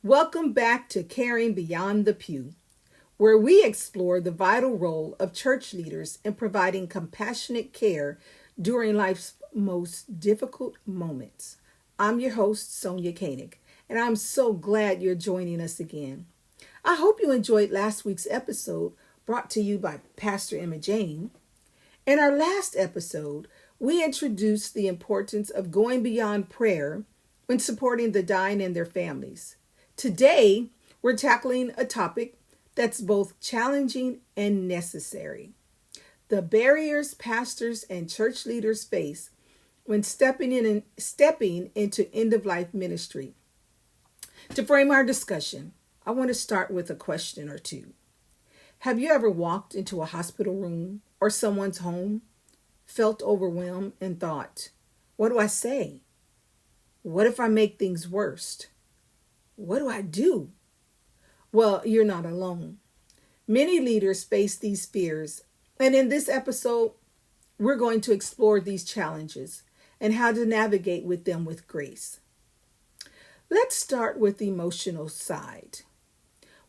Welcome back to Caring Beyond the Pew, where we explore the vital role of church leaders in providing compassionate care during life's most difficult moments. I'm your host, Sonia Koenig, and I'm so glad you're joining us again. I hope you enjoyed last week's episode brought to you by Pastor Emma Jane. In our last episode, we introduced the importance of going beyond prayer when supporting the dying and their families. Today, we're tackling a topic that's both challenging and necessary. The barriers pastors and church leaders face when stepping into end-of-life ministry. To frame our discussion, I want to start with a question or two. Have you ever walked into a hospital room or someone's home, felt overwhelmed, and thought, what do I say? What if I make things worse? What do I do? Well, you're not alone. Many leaders face these fears, and in this episode, we're going to explore these challenges and how to navigate with them with grace. Let's start with the emotional side.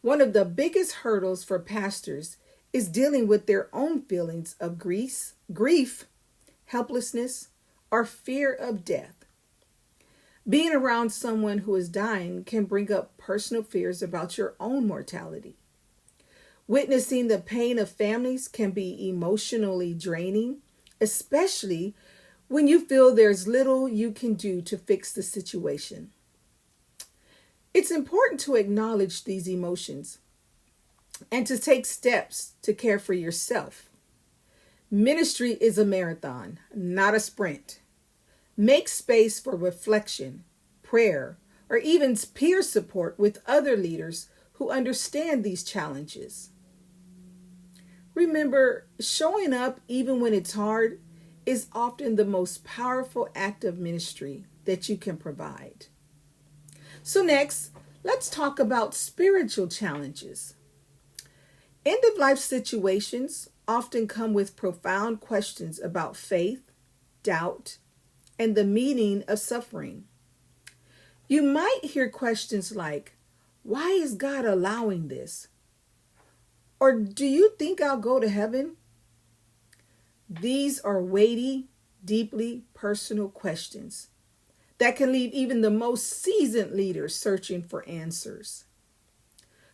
One of the biggest hurdles for pastors is dealing with their own feelings of grief, helplessness, or fear of death. Being around someone who is dying can bring up personal fears about your own mortality. Witnessing the pain of families can be emotionally draining, especially when you feel there's little you can do to fix the situation. It's important to acknowledge these emotions and to take steps to care for yourself. Ministry is a marathon, not a sprint. Make space for reflection, prayer, or even peer support with other leaders who understand these challenges. Remember, showing up even when it's hard is often the most powerful act of ministry that you can provide. So next, let's talk about spiritual challenges. End-of-life situations often come with profound questions about faith, doubt, and the meaning of suffering. You might hear questions like, why is God allowing this? Or do you think I'll go to heaven? These are weighty, deeply personal questions that can leave even the most seasoned leaders searching for answers.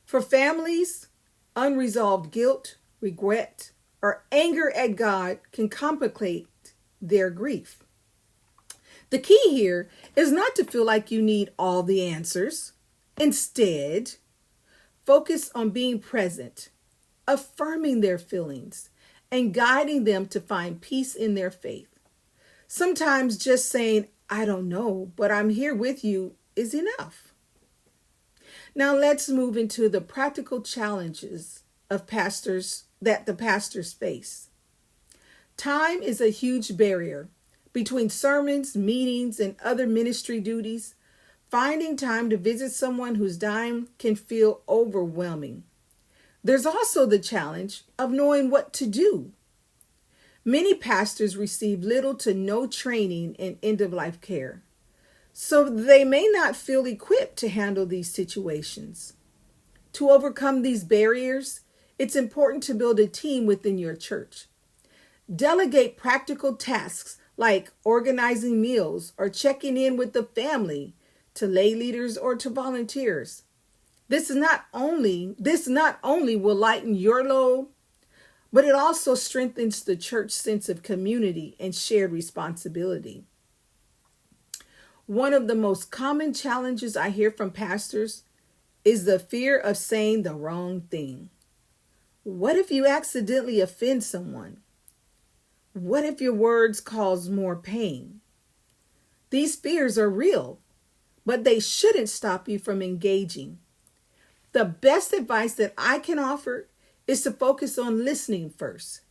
For families, unresolved guilt, regret, or anger at God can complicate their grief. The key here is not to feel like you need all the answers. Instead, focus on being present, affirming their feelings, and guiding them to find peace in their faith. Sometimes just saying, I don't know, but I'm here with you is enough. Now let's move into the practical challenges of the pastors face. Time is a huge barrier. Between sermons, meetings, and other ministry duties, finding time to visit someone who's dying can feel overwhelming. There's also the challenge of knowing what to do. Many pastors receive little to no training in end-of-life care, so they may not feel equipped to handle these situations. To overcome these barriers, it's important to build a team within your church. Delegate practical tasks like organizing meals or checking in with the family to lay leaders or to volunteers. This not only will lighten your load, but it also strengthens the church's sense of community and shared responsibility. One of the most common challenges I hear from pastors is the fear of saying the wrong thing. What if you accidentally offend someone? What if your words cause more pain? These fears are real, but they shouldn't stop you from engaging. The best advice that I can offer is to focus on listening first.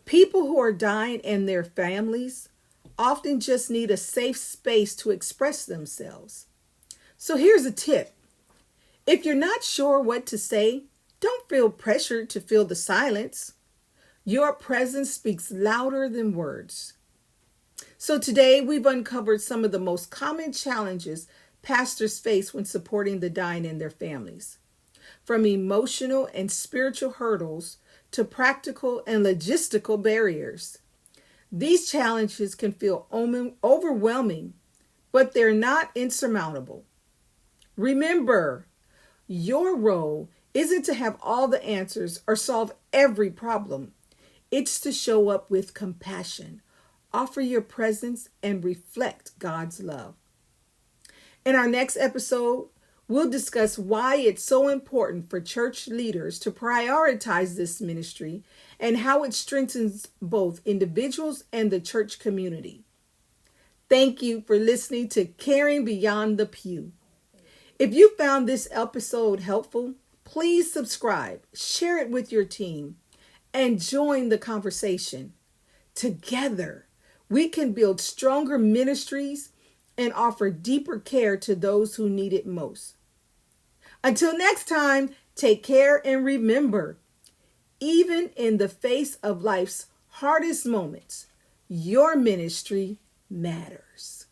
People who are dying and their families often just need a safe space to express themselves. So here's a tip. If you're not sure what to say, don't feel pressured to fill the silence. Your presence speaks louder than words. So today we've uncovered some of the most common challenges pastors face when supporting the dying and their families. From emotional and spiritual hurdles to practical and logistical barriers. These challenges can feel overwhelming, but they're not insurmountable. Remember, your role isn't to have all the answers or solve every problem. It's to show up with compassion, offer your presence, and reflect God's love. In our next episode, we'll discuss why it's so important for church leaders to prioritize this ministry and how it strengthens both individuals and the church community. Thank you for listening to Caring Beyond the Pew. If you found this episode helpful, please subscribe, share it with your team, and join the conversation. Together, we can build stronger ministries and offer deeper care to those who need it most. Until next time, take care and remember, even in the face of life's hardest moments, your ministry matters.